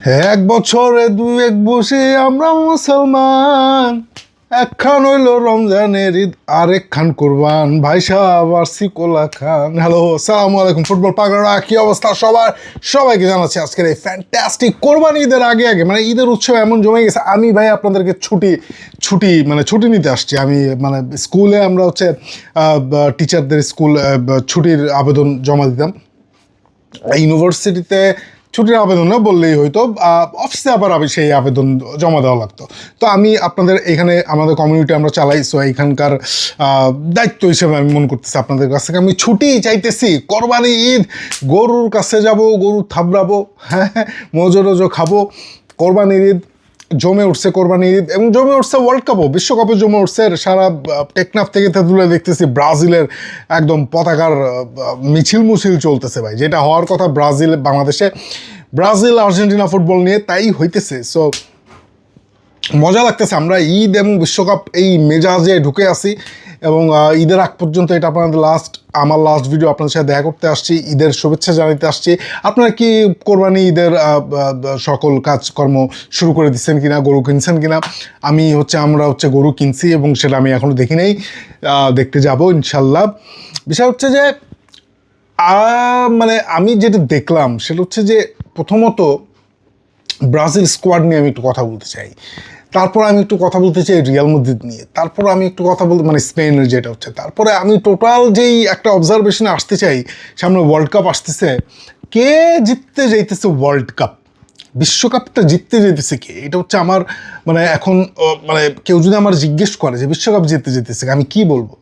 এক বছরে দুই এক বসে আমরা মুসলমান, একখান হইল রমজানের ঈদ আর একখান কোরবান। ভাই সাহেব আর সিকোলা খান। হ্যালো, আসসালামু আলাইকুম ফুটবল পাগলারা, কি অবস্থা সবার? সবাইকে জানাচ্ছি আজকের এই ফ্যান্টাস্টিক কোরবানি ঈদের আগে আগে মানে ঈদের উৎসব এমন জমে গেছে। আমি ভাই আপনাদেরকে ছুটি নিতে আসছি। আমি মানে স্কুলে আমরা হচ্ছে টিচারদের স্কুল ছুটির আবেদন জমা দিতাম। ইউনিভার্সিটিতে ছুটির আবেদন না বললেই হয়তো, অফিসে আবার আমি সেই আবেদন জমা দেওয়া লাগতো। তো আমি আপনাদের এখানে আমাদের কমিউনিটি আমরা চালাই, সো এইখানকার দায়িত্ব হিসেবে আমি মনে করতেছি আপনাদের কাছ থেকে আমি ছুটি চাইতেছি। কোরবানি ঈদ, গরুর কাছে যাব, গরু থাবড়াবো, হ্যাঁ, মজো রজো খাবো। কোরবানির ঈদ জমে উঠছে, কোরবানি ঈদ এবং জমে উঠছে ওয়ার্ল্ড কাপও, বিশ্বকাপে জমে উঠছে। সারা টেকনাফ থেকে তেঁতুলে দেখতেছি ব্রাজিলের একদম পতাকার মিছিল চলতেছে ভাই, যেটা হওয়ার কথা ব্রাজিল বাংলাদেশে, ব্রাজিল আর্জেন্টিনা ফুটবল নিয়ে তাই হইতেছে। সো মজা লাগতেছে, আমরা ঈদ এবং বিশ্বকাপ এই মেজাজে ঢুকে আসি এবং ঈদের আগ পর্যন্ত এটা আপনাদের আমার লাস্ট ভিডিও আপনাদের সাথে দেখা করতে আসছি, ঈদের শুভেচ্ছা জানাতে আসছি। আপনারা কি কোরবানি ঈদের সকল কাজকর্ম শুরু করে দিচ্ছেন কিনা, গরু কিনছেন কিনা? আমরা গরু কিনছি এবং সেটা আমি এখনও দেখি নাই, দেখতে যাব ইনশাল্লাহ। বিষয় হচ্ছে যে মানে আমি যেটা দেখলাম সেটা হচ্ছে যে প্রথমত ব্রাজিল স্কোয়াড নিয়ে আমি একটু কথা বলতে চাই, তারপর আমি একটু কথা বলতে চাই রিয়াল মাদ্রিদ নিয়ে, তারপর আমি একটু কথা বলতে মানে স্পেনের যেটা হচ্ছে, তারপরে আমি টোটাল যেই একটা অবজারভেশনে আসতে চাই। সামনে ওয়ার্ল্ড কাপ আসতেছে, কে জিততে যাইতেছে ওয়ার্ল্ড কাপ? বিশ্বকাপটা জিততে যেতেছে কে? এটা হচ্ছে আমার মানে এখন মানে কেউ যদি আমার জিজ্ঞেস করে যে বিশ্বকাপ জিততে যেতেছে, আমি কি বলবো?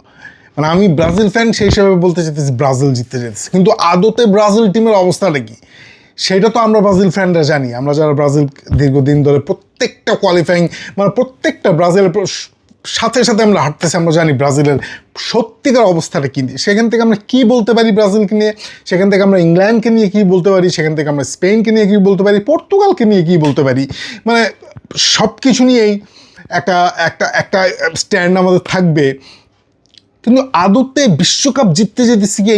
মানে আমি ব্রাজিল ফ্যান, সেই হিসাবে বলতে চাইতেছি ব্রাজিল জিততে যেতেছে, কিন্তু আদতে ব্রাজিল টিমের অবস্থাটা কি সেটা তো আমরা ব্রাজিল ফ্যানরা জানি। আমরা যারা ব্রাজিল দীর্ঘদিন ধরে প্রত্যেকটা কোয়ালিফাইং মানে প্রত্যেকটা ব্রাজিলের সাথে সাথে আমরা হাঁটতেছি, আমরা জানি ব্রাজিলের সত্যিকার অবস্থাটা কী। সেখান থেকে আমরা কী বলতে পারি ব্রাজিলকে নিয়ে, সেখান থেকে আমরা ইংল্যান্ডকে নিয়ে কী বলতে পারি, সেখান থেকে আমরা স্পেনকে নিয়ে কী বলতে পারি, পর্তুগালকে নিয়ে কী বলতে পারি, মানে সব কিছু নিয়েই একটা একটা একটা স্ট্যান্ড আমাদের থাকবে। কিন্তু আদতে বিশ্বকাপ জিততে যেতেছি কি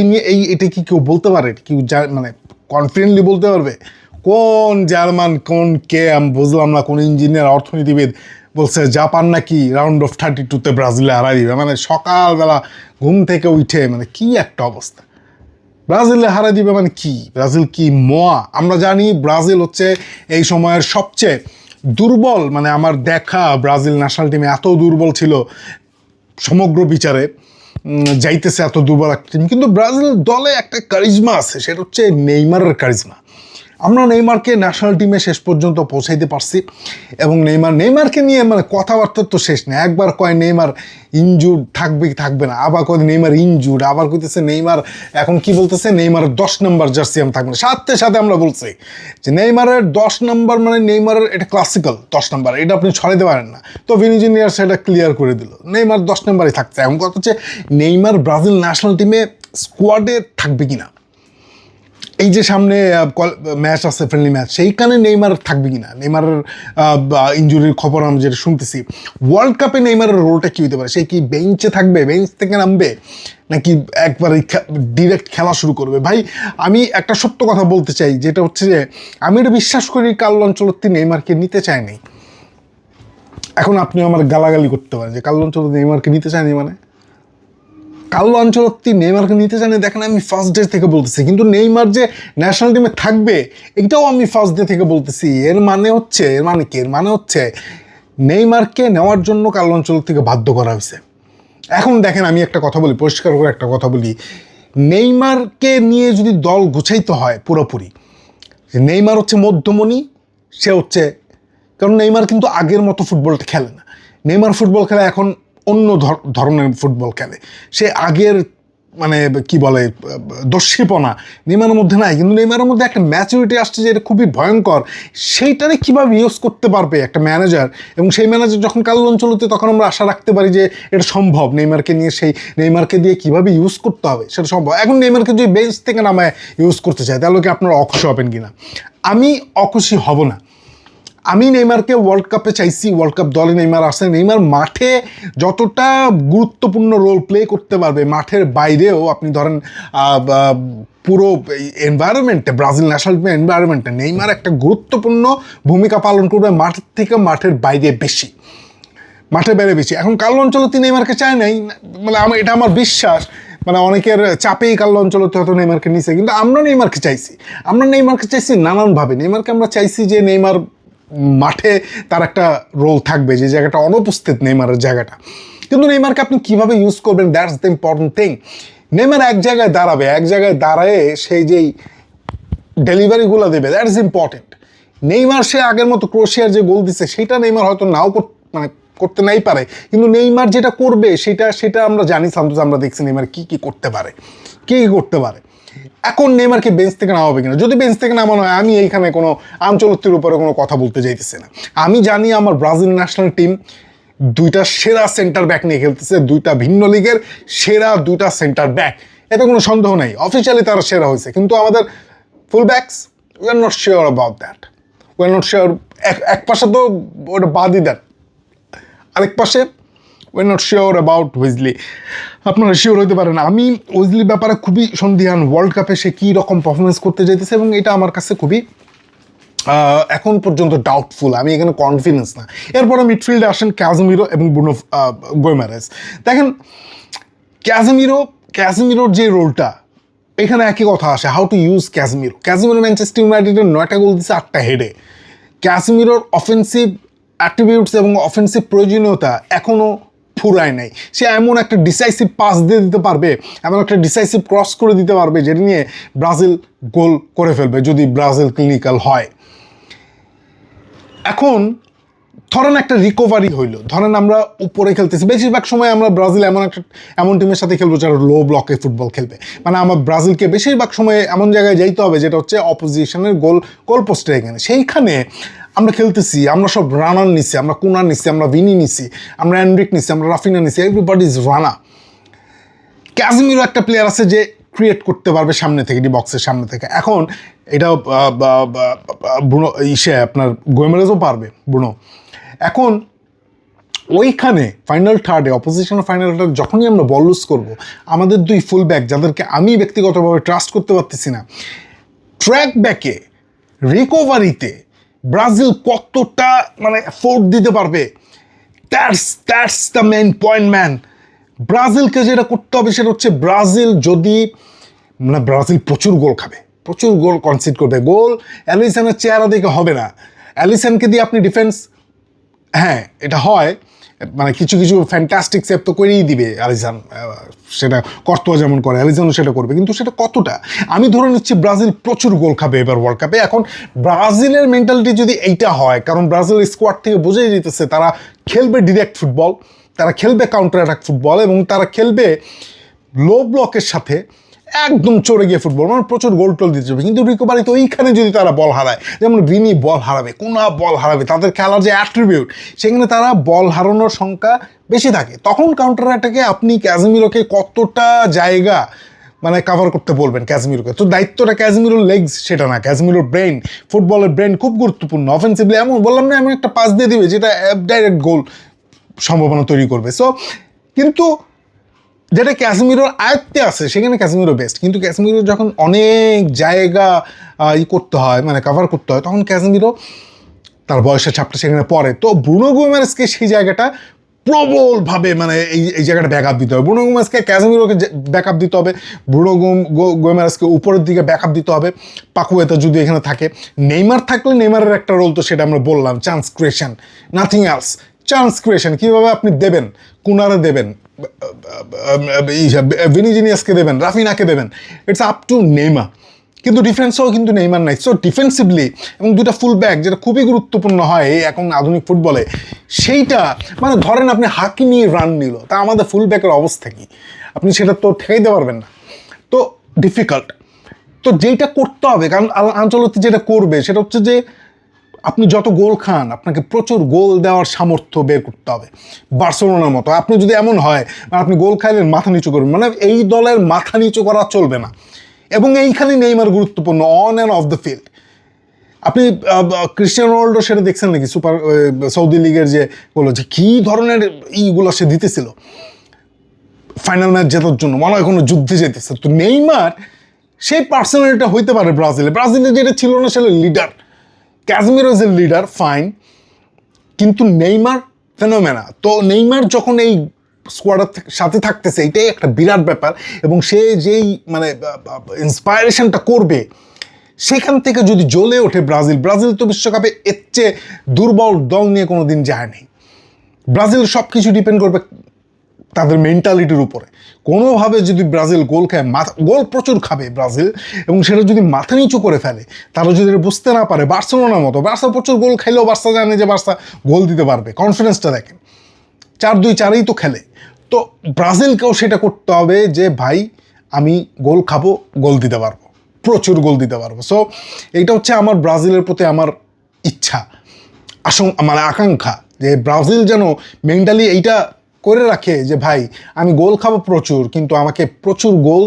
এটা কি কেউ বলতে পারে? কেউ মানে কনফিডেন্টলি বলতে পারবে? কোন জার্মান, কোন কে আমি বুঝলাম না, কোন ইঞ্জিনিয়ার অর্থনীতিবিদ বলছে জাপান নাকি রাউন্ড অফ 32-তে ব্রাজিলে হারাই দিবে। মানে সকালবেলা ঘুম থেকে উঠে মানে কি একটা অবস্থা, ব্রাজিলে হারাই দিবে মানে কি? ব্রাজিল কি মোয়া? আমরা জানি ব্রাজিল হচ্ছে এই সময়ের সবচেয়ে দুর্বল, মানে আমার দেখা ব্রাজিল ন্যাশনাল টিমে এত দুর্বল ছিল সমগ্র বিচারে, যাইতেছে এত দুর্বল একটা টিম। কিন্তু ব্রাজিল দলে একটা কারিজমা আছে, সেটা হচ্ছে নেইমারের কারিজমা। আমরা নেইমারকে ন্যাশনাল টিমে শেষ পর্যন্ত পৌঁছাইতে পারছি এবং নেইমারকে নিয়ে মানে কথাবার্তার তো শেষ নেই। একবার কয় নেইমার ইনজুর্ড থাকবে কি থাকবে না, আবার কয় নেইমার ইনজুর্ড, আবার কইতেছে নেইমার এখন কি বলতেছে নেইমারের 10 নম্বর জার্সি আমি থাকবে না। সাথে সাথে আমরা বলছি যে নেইমারের 10 নম্বর মানে নেইমারের এটা ক্লাসিক্যাল 10 নম্বর, এটা আপনি ছড়াইতে পারেন না। তো ভিনিজিনিয়ার সেটা ক্লিয়ার করে দিল, নেইমার 10 নম্বরই থাকছে। এখন কথা হচ্ছে নেইমার ব্রাজিল ন্যাশনাল টিমে স্কোয়াডে থাকবে কিনা, এই যে সামনে ম্যাচ আছে ফ্রেন্ডলি ম্যাচ, সেইখানে নেইমার থাকবে কিনা, নেইমারের ইনজুরির খবর আমরা যেটা শুনতেছি। ওয়ার্ল্ড কাপে নেইমারের রোলটা কী হতে পারে? সে কি বেঞ্চে থাকবে, বেঞ্চ থেকে নামবে, নাকি একবারে ডিরেক্ট খেলা শুরু করবে? ভাই আমি একটা সত্য কথা বলতে চাই, যেটা হচ্ছে যে আমি এটা বিশ্বাস করি কার্লো আনচেলত্তি নেইমারকে নিতে চায়নি। এখন আপনি আমার গালাগালি করতে পারেন যে কার্লো আনচেলত্তি নেইমারকে নিতে চায়নি, মানে কার্লো আনচেলত্তি নেইমারকে নিতে চায়নি। দেখেন আমি ফার্স্ট ডে থেকে বলতেছি, কিন্তু নেইমার যে ন্যাশনাল টিমে থাকবে এটাও আমি ফার্স্ট ডে থেকে বলতেছি। এর মানে কি? এর মানে হচ্ছে নেইমারকে নেওয়ার জন্য কার্লো আনচেলত্তিকে বাধ্য করা হয়েছে। এখন দেখেন আমি একটা কথা বলি, পরিষ্কার করে একটা কথা বলি, নেইমারকে নিয়ে যদি দল গুছাইতে হয় পুরোপুরি, নেইমার হচ্ছে মধ্যমণি, সে হচ্ছে, কারণ নেইমার কিন্তু আগের মতো ফুটবলটা খেলে না। নেইমার ফুটবল খেলে এখন অন্য ধরনের ফুটবল খেলে। সে আগের মানে কি বলে দস্যিপনা নেইমারের মধ্যে নাই, কিন্তু নেইমারের মধ্যে একটা ম্যাচুরিটি আসছে যে এটা খুবই ভয়ঙ্কর। সেইটারে কীভাবে ইউজ করতে পারবে একটা ম্যানেজার, এবং সেই ম্যানেজার যখন কার্লো আনচেলত্তি, তখন আমরা আশা রাখতে পারি যে এটা সম্ভব। নেইমারকে দিয়ে কীভাবে ইউজ করতে হবে সেটা সম্ভব। এখন নেইমারকে যদি বেঞ্চ থেকে নামায় ইউজ করতে চায়, তাহলে কি আপনারা অখুশি হবেন কিনা? আমি অখুশি হব না। আমি নেইমারকে ওয়ার্ল্ড কাপে চাইছি, ওয়ার্ল্ড কাপ দলে নেইমার আসে, নেইমার মাঠে যতটা গুরুত্বপূর্ণ রোল প্লে করতে পারবে মাঠের বাইরেও, আপনি ধরেন পুরো এনভায়রনমেন্টে, ব্রাজিল ন্যাশনাল টিমের এনভায়রনমেন্টে নেইমার একটা গুরুত্বপূর্ণ ভূমিকা পালন করবে মাঠের থেকে মাঠের বাইরে বেশি, মাঠের বাইরে বেশি। এখন কার্লো আনচেলত্তি নেইমারকে চায় নাই, মানে এটা আমার বিশ্বাস, মানে অনেকের চাপেই কার্লো আনচেলত্তি হয়তো নেইমারকে নিছে, কিন্তু আমরা নেইমারকে চাইছি নানানভাবে। নেইমারকে আমরা চাইছি যে নেইমার মাঠে তার একটা রোল থাকবে, যে জায়গাটা অনুপস্থিত নেইমারের জায়গাটা। কিন্তু নেইমারকে আপনি কীভাবে ইউজ করবেন, that's the important thing. Neymar এক জায়গায় দাঁড়ায় সেই যেই ডেলিভারিগুলো দেবে, দ্যাট ইজ ইম্পর্টেন্ট। নেইমার সে আগের মতো ক্রোয়েশিয়ার যে গোল দিচ্ছে সেটা নেইমার হয়তো নাও মানে করতে নাই পারে, কিন্তু নেইমার যেটা করবে সেটা আমরা জানি, সান্তোস আমরা দেখছি নেইমার কি করতে পারে। এখন নেইমারকে বেঞ্চ থেকে নামাবে কিনা, যদি বেঞ্চ থেকে নামানো হয়, আমি এইখানে কোনো আনচলত্তির উপরে কোনো কথা বলতে চাইতেছি না। আমি জানি আমার ব্রাজিল ন্যাশনাল টিম দুইটা সেরা সেন্টার ব্যাক নিয়ে খেলতেছে, দুইটা ভিন্ন লিগের সেরা দুইটা সেন্টার ব্যাক, এতে কোনো সন্দেহ নেই। অফিসিয়ালি তারা সেরা হয়েছে, কিন্তু আমাদের full backs we are not sure about that, we are not sure. এক পাশে তো ওটা বাদই দেন, আরেক পাশে we are not sure about Wesley. আপনারা শিওর হতে পারেন। আমি ওয়েজলির ব্যাপারে খুবই সন্দিহান, ওয়ার্ল্ড কাপে সে কী রকম পারফরমেন্স করতে যেতেছে, এবং এটা আমার কাছে খুবই এখন পর্যন্ত ডাউটফুল, আমি এখানে কনফিডেন্স না। এরপরে মিডফিল্ডে আসেন ক্যাজেমিরো এবং ব্রুনো গোমেরেজ। দেখেন ক্যাজেমিরোর যে রোলটা, এখানে একই কথা আসে, হাউ টু ইউজ ক্যাজেমিরো ম্যানচেস্টার ইউনাইটেডের 9টা গোল দিচ্ছে 8টা হেডে। ক্যাজেমিরোর অফেন্সিভ অ্যাট্রিবিউটস এবং অফেন্সিভ প্রয়োজনীয়তা এখনও ফুরায় নাই। সে এমন একটা ডিসাইসিভ পাস দিয়ে দিতে পারবে, এমন একটা ডিসাইসিভ ক্রস করে দিতে পারবে, যেটা নিয়ে ব্রাজিল গোল করে ফেলবে যদি ব্রাজিল ক্লিনিক্যাল হয়। এখন ধরেন একটা রিকভারি হইলো, ধরেন আমরা উপরে খেলতেছি, বেশিরভাগ সময় আমরা ব্রাজিল এমন টিমের সাথে খেলবো যারা লো ব্লকে ফুটবল খেলবে, মানে আমার ব্রাজিলকে বেশিরভাগ সময় এমন জায়গায় যাইতে হবে যেটা হচ্ছে অপোজিশনের গোল পোস্টের এখানে। সেইখানে আমরা খেলতেছি, আমরা সব রানার নিছি, আমরা কুনার নিছি, আমরা ভিনি নিছি, আমরা এনরিক নিছি, আমরা রাফিনা নিছি, এভরিবডি ইজ রানা। ক্যাজেমিরো একটা প্লেয়ার আছে যে ক্রিয়েট করতে পারবে সামনে থেকে, বক্সের সামনে থেকে। এখন এটা ব্রুনো আপনার গোমেরেজও পারবে, ব্রুনো। এখন ওইখানে ফাইনাল থার্ডে, অপোজিশনের ফাইনাল থার্ড যখনই আমরা বল লুজ করবো, আমাদের দুই ফুল ব্যাক যাদেরকে আমি ব্যক্তিগতভাবে ট্রাস্ট করতে পারতেছি না, ট্র্যাক ব্যাকে রিকভারিতে ব্রাজিল কতটা মানে ফোর্ট দিতে পারবে, that's the main point man. ব্রাজিলকে যেটা করতে হবে সেটা হচ্ছে, ব্রাজিল প্রচুর গোল খাবে, প্রচুর গোল কনসিড করবে। গোল অ্যালিসনের চেহারা দেখে হবে না, অ্যালিসনকে দিয়ে আপনি ডিফেন্স, হ্যাঁ এটা হয়, মানে কিছু ফ্যান্টাস্টিক সেভ তো করেই দিবে অ্যালিসন, সেটা কর্তোয়া যেমন করে অ্যালিসনও সেটা করবে, কিন্তু সেটা কতটা, আমি ধরে নিচ্ছি ব্রাজিল প্রচুর গোল খাবে এবার ওয়ার্ল্ড কাপে। এখন ব্রাজিলের মেন্টালিটি যদি এইটা হয়, কারণ ব্রাজিল স্কোয়াড থেকে বোঝাই দিতেছে তারা খেলবে ডিরেক্ট ফুটবল, তারা খেলবে কাউন্টার অ্যাটাক ফুটবল, এবং তারা খেলবে লো ব্লকের সাথে একদম চড়ে গিয়ে ফুটবল, মানে প্রচুর গোল টোল দিতে হবে। কিন্তু রিকভারিতে ওইখানে যদি তারা বল হারায়, যেমন ভিনি বল হারাবে, কোনা বল হারাবে, তাদের খেলার যে অ্যাট্রিবিউট, সেখানে তারা বল হারানোর সংখ্যা বেশি থাকে, তখন কাউন্টার অ্যাটাকে আপনি ক্যাজেমিরোকে কতটা জায়গা মানে কাভার করতে বলবেন ক্যাজেমিরোকে। তো দায়িত্বটা ক্যাজেমিরোর লেগস সেটা না, ক্যাজেমিরোর ব্রেন, ফুটবলের ব্রেন খুব গুরুত্বপূর্ণ। অফেন্সিভলি এমন বললাম না, এমন একটা পাস দিয়ে দিবে যেটা ডাইরেক্ট গোল সম্ভাবনা তৈরি করবে। সো কিন্তু যেটা ক্যাজেমিরোর আয়ত্তে আছে সেখানে ক্যাজেমিরো বেস্ট, কিন্তু ক্যাজেমিরো যখন অনেক জায়গা করতে হয়, মানে কাভার করতে হয়, তখন ক্যাজেমিরো তার বয়সের ছাপটা সেখানে পড়ে। তো ব্রুনো গোমেরেজকে সেই জায়গাটা প্রবলভাবে মানে এই জায়গাটা ব্যাকআপ দিতে হবে। ব্রুনো গোমেরেজকে ক্যাজেমিরোকে ব্যাকআপ দিতে হবে, ব্রুনো গোমেরেজকে উপরের দিকে ব্যাকআপ দিতে হবে, পাকুয়েতা যদি এখানে থাকে। নেইমার থাকলে নেইমারের একটা রোল তো সেটা আমরা বললাম, chance creation, nothing else. Chance creation কীভাবে আপনি দেবেন, কুনারে দেবেন, ভিনিজিনিয়াসকে দেবেন, রাফিনাকে দেবেন, ইটস আপ টু নেইমার। কিন্তু ডিফেন্সও কিন্তু নেইমার নাই। সো ডিফেন্সিভলি এবং দুটা ফুল ব্যাক যেটা খুবই গুরুত্বপূর্ণ হয় এখন আধুনিক ফুটবলে, সেইটা মানে ধরেন আপনি হাকিমি রান নিল, তা আমাদের ফুল ব্যাকের অবস্থা কি, আপনি সেটা তো ঠেকাইতে পারবেন না, তো ডিফিকাল্ট। তো যেটা করতে হবে, কারণ আঞ্চলতি যেটা করবে সেটা হচ্ছে যে আপনি যত গোল খান আপনাকে প্রচুর গোল দেওয়ার সামর্থ্য বের করতে হবে, বার্সেলোনার মতো। আপনি যদি এমন হয় আপনি গোল খাইলেন মাথা নিচু করবেন, মানে এই দলের মাথা নিচু করা চলবে না। এবং এইখানে নেইমার গুরুত্বপূর্ণ, on and of the field. আপনি ক্রিস্টিয়ানো রোনাল্ডো সেটা দেখছেন নাকি সুপার সৌদি লিগের যে বলো যে কী ধরনের ইগুলো সে দিতেছিল ফাইনাল ম্যাচ জেতার জন্য, মনে হয় কোনো যুদ্ধে যেতেছে। তো নেইমার সেই পার্সোনালিটিটা হইতে পারে ব্রাজিলে যেটা ছিল না, সেটা leader. Casemiro is a leader, fine, কিন্তু নেইমার ফেনোমেনা। তো নেইমার যখন এই স্কোয়াডের সাথে থাকতেছে, এটাই একটা বিরাট ব্যাপার। এবং সে যেই মানে ইন্সপায়ারেশনটা করবে, সেখান থেকে যদি জ্বলে ওঠে ব্রাজিল তো বিশ্বকাপে এর চেয়ে দুর্বল দল নিয়ে কোনো দিন যায়নি। ব্রাজিল সব কিছু ডিপেন্ড করবে তাদের মেন্টালিটির উপরে। কোনোভাবে যদি ব্রাজিল গোল খায়, গোল প্রচুর খাবে ব্রাজিল, এবং সেটা যদি মাথা নিচু করে ফেলে, তারা যদি বুঝতে না পারে, বার্সেলোনার মতো, বার্সা প্রচুর গোল খাইলেও বার্সা জানে যে বার্সা গোল দিতে পারবে, কনফিডেন্সটা দেখেন, 4-2-4-ই তো খেলে। তো ব্রাজিলকেও সেটা করতে হবে যে ভাই আমি গোল খাবো, গোল দিতে পারবো, প্রচুর গোল দিতে পারবো। সো এইটা হচ্ছে আমার ব্রাজিলের প্রতি আমার ইচ্ছা, মানে আকাঙ্ক্ষা, যে ব্রাজিল যেন মেন্টালি এইটা করে রাখে যে ভাই আমি গোল খাবো প্রচুর, কিন্তু আমাকে প্রচুর গোল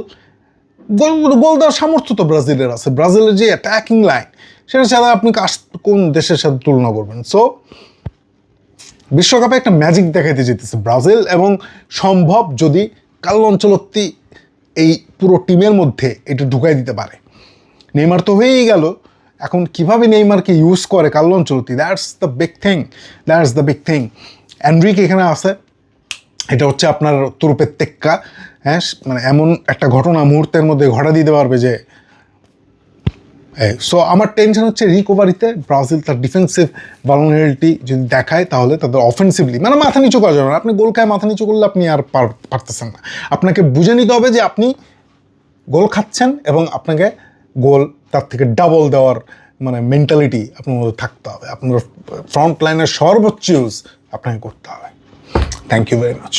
দেওয়ার সামর্থ্য তো ব্রাজিলের আছে। ব্রাজিলের যে অ্যাটাকিং লাইন, সেটার সাথে আপনি কোন দেশের সাথে তুলনা করবেন? সো বিশ্বকাপে একটা ম্যাজিক দেখাইতে যেতেছে ব্রাজিল, এবং সম্ভব যদি কার্লো আনচেলত্তি এই পুরো টিমের মধ্যে এটা ঢুকাই দিতে পারে। নেইমার তো হয়েই গেল, এখন কিভাবে নেইমারকে ইউজ করে Carlo Ancelotti, that's the big thing. Enrique এখানে আছে, এটা হচ্ছে আপনার তুরুপের তেক্কা। হ্যাঁ, মানে এমন একটা ঘটনা মুহূর্তের মধ্যে ঘটা দিতে পারবে যে। সো আমার টেনশন হচ্ছে রিকভারিতে ব্রাজিল তার ডিফেন্সিভ ভালনারেবিলিটি যদি দেখায়, তাহলে তাদের অফেন্সিভলি মানে মাথা নিচু করা যাবে না। আপনি গোল খায় মাথা নিচু করলে আপনি আর পারতেছেন না। আপনাকে বুঝে নিতে হবে যে আপনি গোল খাচ্ছেন, এবং আপনাকে গোল তার থেকে ডাবল দেওয়ার মানে মেন্টালিটি আপনার মধ্যে থাকতে হবে। আপনার ফ্রন্ট লাইনের সর্বোচ্চ ইউজ আপনাকে করতে হবে। Thank you very much.